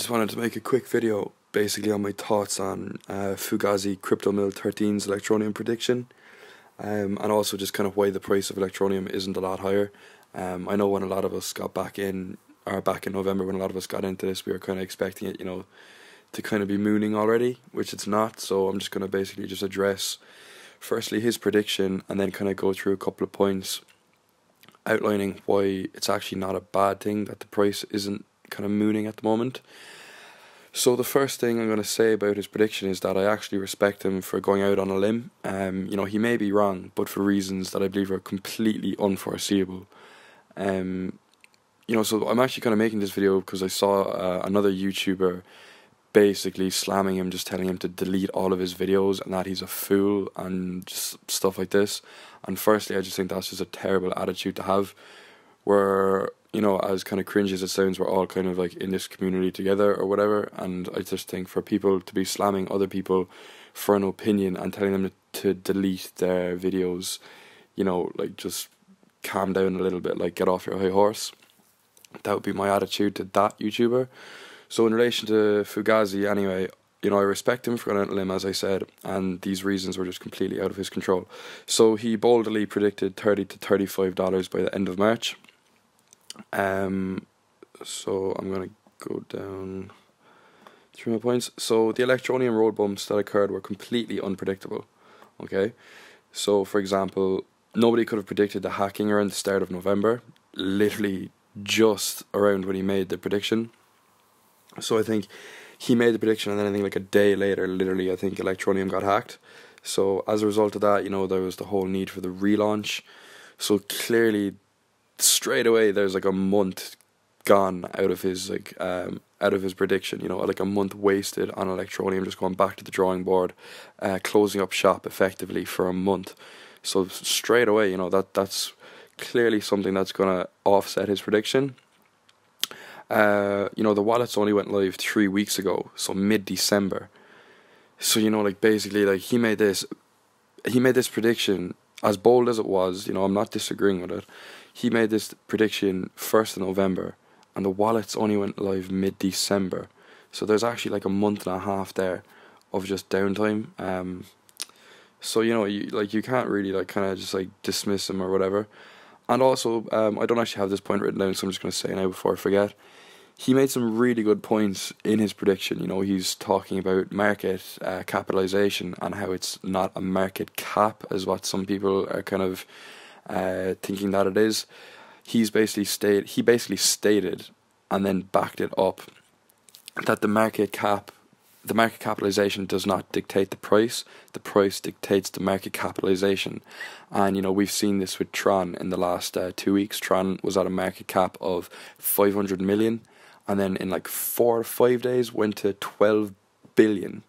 just wanted to make a quick video basically on my thoughts on Fugazi Cryptomil 13's electroneum prediction, and also just kind of why the price of electroneum isn't a lot higher. I know when a lot of us got back in November, when a lot of us got into this, we were kind of expecting it, to kind of be mooning already, which it's not. So I'm just going to basically just address firstly his prediction and then kind of go through a couple of points outlining why it's actually not a bad thing that the price isn't kind of mooning at the moment. So the first thing I'm going to say about his prediction is that I actually respect him for going out on a limb. He may be wrong, but for reasons that I believe are completely unforeseeable. So I'm actually kind of making this video because I saw another YouTuber basically slamming him, just telling him to delete all of his videos and that he's a fool and just stuff like this. And firstly, I just think that's just a terrible attitude to have, where, as kind of cringy as it sounds, we're all kind of like in this community together or whatever. And I just think for people to be slamming other people for an opinion and telling them to delete their videos, just calm down a little bit, like get off your high horse. That would be my attitude to that YouTuber. So in relation to Fugazi, anyway, I respect him for going out on a limb, as I said, and these reasons were just completely out of his control. So he boldly predicted $30 to $35 by the end of March. So I'm going to go down through my points. So the electroneum road bumps that occurred were completely unpredictable. Okay, so for example, nobody could have predicted the hacking around the start of November, literally just around when he made the prediction. So I think he made the prediction, and then I think like a day later, literally, I think electroneum got hacked. So as a result of that, there was the whole need for the relaunch. So clearly, straight away, there's like a month gone out of his prediction. Like a month wasted on electroneum, just going back to the drawing board, closing up shop effectively for a month. So straight away, that's clearly something that's gonna offset his prediction. The wallets only went live 3 weeks ago, so mid-December. So basically, he made this prediction, as bold as it was. I'm not disagreeing with it. He made this prediction 1st of November, and the wallets only went live mid-December. So there's actually like a month and a half there of just downtime. So you can't really kind of just dismiss him or whatever. And also, I don't actually have this point written down, so I'm just going to say it now before I forget. He made some really good points in his prediction. He's talking about market capitalization and how it's not a market cap, as what some people are kind of thinking that it is. He basically stated and then backed it up that the market capitalization does not dictate the price dictates the market capitalization. And we've seen this with Tron in the last 2 weeks. Tron was at a market cap of 500 million, and then in like 4 or 5 days went to 12 billion.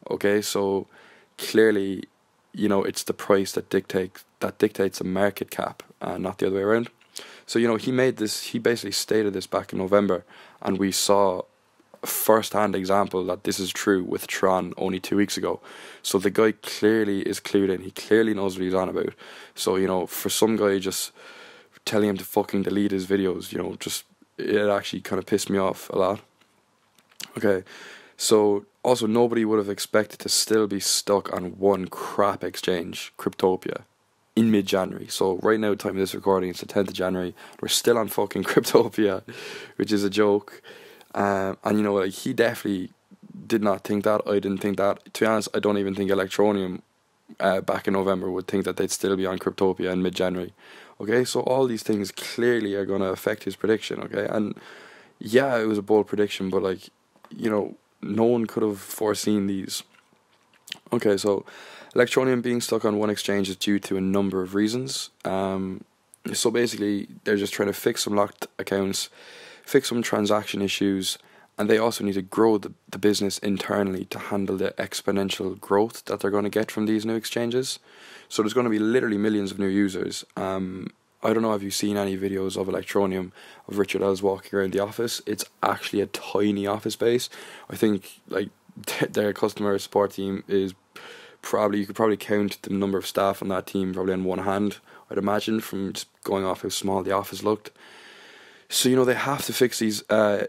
Okay, so clearly, it's the price that dictates the market cap, not the other way around. So he basically stated this back in November, and we saw first-hand example that this is true with Tron only 2 weeks ago. So the guy clearly is clued in. He clearly knows what he's on about. So for some guy just telling him to fucking delete his videos, it actually kind of pissed me off a lot. Okay, so also nobody would have expected to still be stuck on one crap exchange, Cryptopia, in mid-January. So right now, time of this recording, it's the 10th of January. We're still on fucking Cryptopia, which is a joke. And he definitely did not think that. I didn't think that. To be honest, I don't even think electroneum back in November would think that they'd still be on Cryptopia in mid-January. Okay, so all these things clearly are going to affect his prediction. Okay, and yeah, it was a bold prediction, but no one could have foreseen these. Okay, so electroneum being stuck on one exchange is due to a number of reasons. So basically, they're just trying to fix some locked accounts, fix some transaction issues, and they also need to grow the business internally to handle the exponential growth that they're going to get from these new exchanges. So there's going to be literally millions of new users. I don't know if you've seen any videos of electroneum, of Richard Ellis walking around the office. It's actually a tiny office space. I think their customer support team is you could probably count the number of staff on that team probably on one hand, I'd imagine, from just going off how small the office looked. So, they have to fix these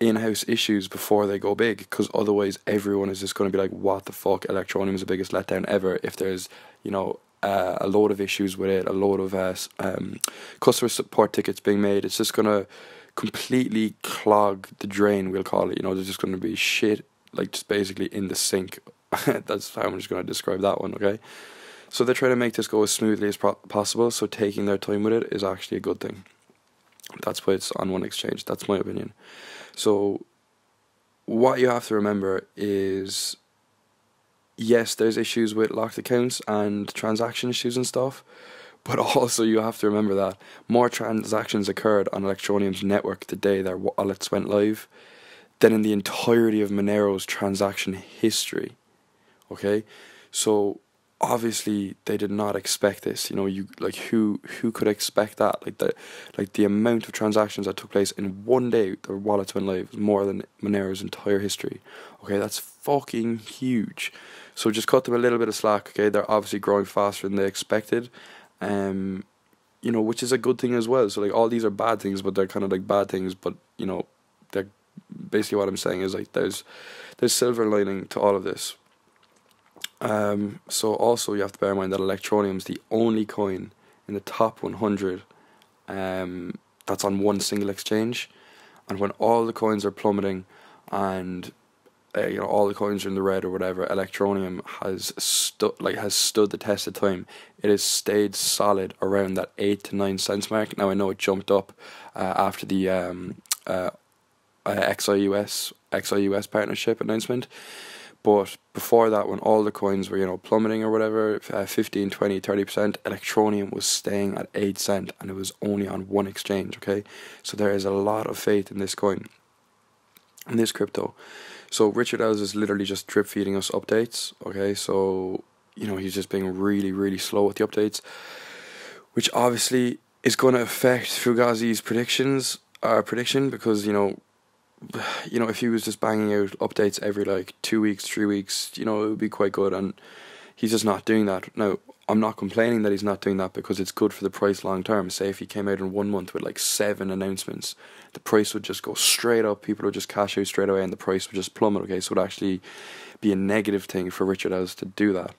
in-house issues before they go big, because otherwise everyone is just going to be like, what the fuck, Electroneum is the biggest letdown ever. If there's, a load of issues with it, a load of customer support tickets being made, it's just going to completely clog the drain, we'll call it. There's just going to be shit, like, just basically in the sink. That's how I'm just going to describe that one, okay? So they're trying to make this go as smoothly as possible, so taking their time with it is actually a good thing. That's why it's on one exchange. That's my opinion. So what you have to remember is, yes, there's issues with locked accounts and transaction issues and stuff, but also you have to remember that more transactions occurred on Electroneum's network the day their wallets went live than in the entirety of Monero's transaction history. Okay? So obviously they did not expect this. Who could expect that? The amount of transactions that took place in one day their wallets went live was more than Monero's entire history. Okay, that's fucking huge. So just cut them a little bit of slack. Okay, they're obviously growing faster than they expected, which is a good thing as well. So all these are bad things, but they're kind of like bad things. But they're basically, what I'm saying is there's silver lining to all of this. So also you have to bear in mind that Electroneum is the only coin in the top 100 that's on one single exchange, and when all the coins are plummeting and all the coins are in the red or whatever, Electroneum has stood the test of time. It has stayed solid around that 8 to 9 cents mark. Now I know it jumped up after the XIUS partnership announcement. But before that, when all the coins were, plummeting or whatever, 15, 20, 30%, Electroneum was staying at 8 cents, and it was only on one exchange, okay? So there is a lot of faith in this coin, in this crypto. So Richard Ells is literally just drip feeding us updates, okay? So, he's just being really, really slow with the updates, which obviously is going to affect Fugazi's prediction, because, if he was just banging out updates every 2 weeks, 3 weeks, it would be quite good, and he's just not doing that. Now, I'm not complaining that he's not doing that, because it's good for the price long term. Say if he came out in 1 month with 7 announcements, the price would just go straight up, people would just cash out straight away, and the price would just plummet, okay? So it would actually be a negative thing for Richard Ells to do that.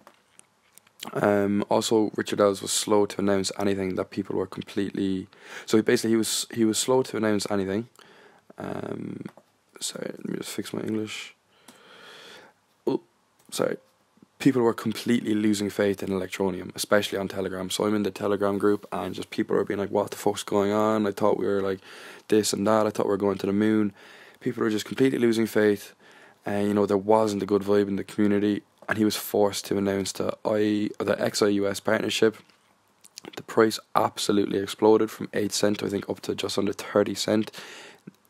Also, Richard Ells was slow to announce anything that people were completely... So basically he was slow to announce anything. Sorry, let me just fix my English. Oh, sorry. People were completely losing faith in Electroneum, especially on Telegram. So I'm in the Telegram group, and just people are being like, what the fuck's going on? I thought we were this and that. I thought we were going to the moon. People were just completely losing faith. And, there wasn't a good vibe in the community. And he was forced to announce the XIUS partnership. The price absolutely exploded from 8 cents, I think, up to just under 30 cents.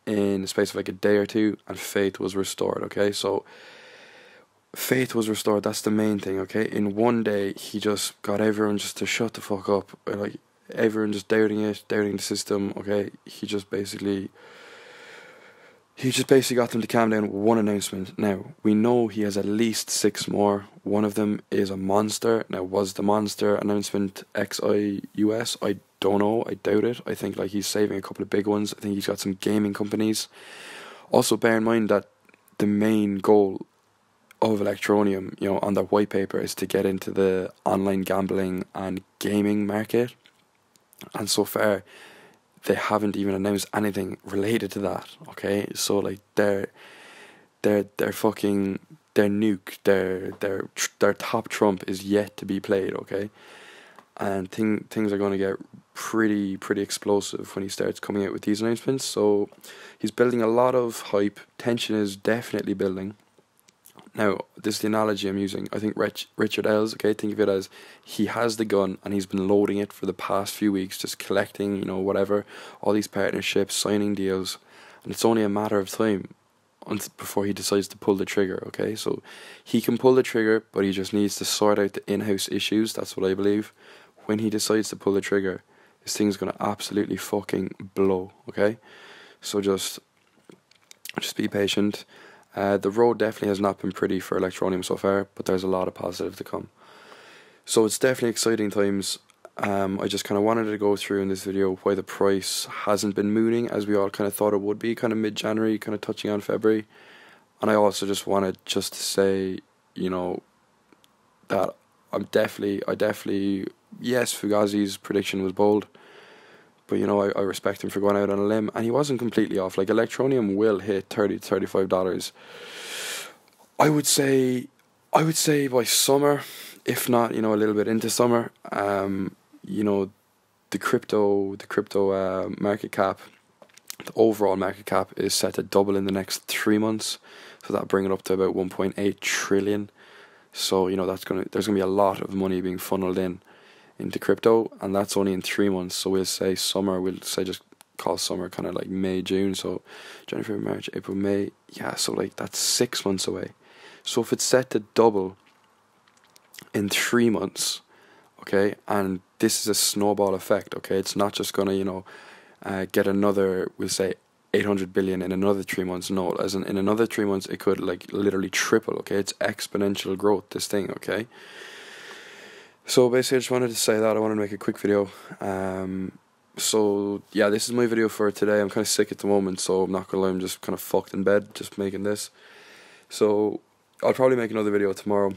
In the space of a day or two, and faith was restored, okay? So faith was restored, that's the main thing, okay? In one day, he just got everyone just to shut the fuck up, everyone just doubting the system, okay? He just basically got them to calm down with one announcement. Now, we know he has at least 6 more. One of them is a monster. Now, was the monster announcement XIUS? I don't know, I doubt it. I think he's saving a couple of big ones. I think he's got some gaming companies. Also bear in mind that the main goal of Electroneum, on their white paper, is to get into the online gambling and gaming market. And so far they haven't even announced anything related to that, okay? So their nuke, their top trump is yet to be played, okay? And things are going to get pretty explosive when he starts coming out with these announcements. So he's building a lot of hype. Tension is definitely building. Now, this is the analogy I'm using. I think Richard Ells, okay, think of it as he has the gun and he's been loading it for the past few weeks, just collecting, whatever, all these partnerships, signing deals, and it's only a matter of time before he decides to pull the trigger, okay? So he can pull the trigger, but he just needs to sort out the in-house issues. That's what I believe. When he decides to pull the trigger, this thing's going to absolutely fucking blow, okay? So just be patient. The road definitely has not been pretty for Electroneum so far, but there's a lot of positive to come. So it's definitely exciting times. I just kind of wanted to go through in this video why the price hasn't been mooning as we all kind of thought it would be, kind of mid-January, kind of touching on February. And I also just wanted just to say, you know, that I definitely, yes, Fugazi's prediction was bold, but you know, I respect him for going out on a limb, and he wasn't completely off. Like, electroneum will hit $30 to $35. I would say by summer, if not, you know, a little bit into summer. You know, the crypto market cap, the overall market cap is set to double in the next 3 months, so that'll bring it up to about 1.8 trillion. So you know, there's gonna be a lot of money being funneled into crypto, and that's only in 3 months. So we'll say summer. We'll say just call summer kind of like May, June. So January, February, March, April, May. Yeah, so like that's 6 months away. So if it's set to double in 3 months, okay, and this is a snowball effect, okay, it's not just gonna, you know, get another, we'll say 800 billion in another 3 months. No, as in another 3 months it could like literally triple. Okay, it's exponential growth, this thing. Okay, so basically I just wanted to say that I wanted to make a quick video. So yeah, this is my video for today. I'm kind of sick at the moment, so I'm not gonna lie, I'm just kind of fucked in bed just making this. So I'll probably make another video tomorrow,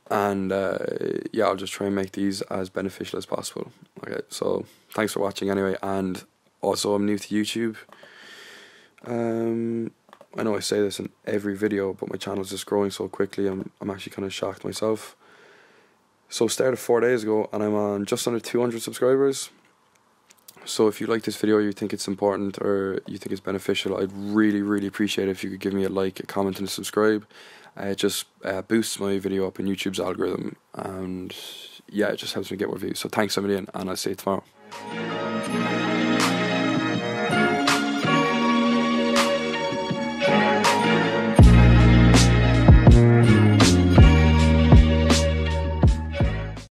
and yeah, I'll just try and make these as beneficial as possible. Okay, so thanks for watching anyway. And also, I'm new to YouTube. I know I say this in every video, but my channel's just growing so quickly, I'm actually kind of shocked myself. So started 4 days ago, and I'm on just under 200 subscribers. So if you like this video, you think it's important, or you think it's beneficial, I'd really appreciate it if you could give me a like, a comment, and a subscribe. It just boosts my video up in YouTube's algorithm, and yeah, it just helps me get more views. So thanks a million, and I'll see you tomorrow.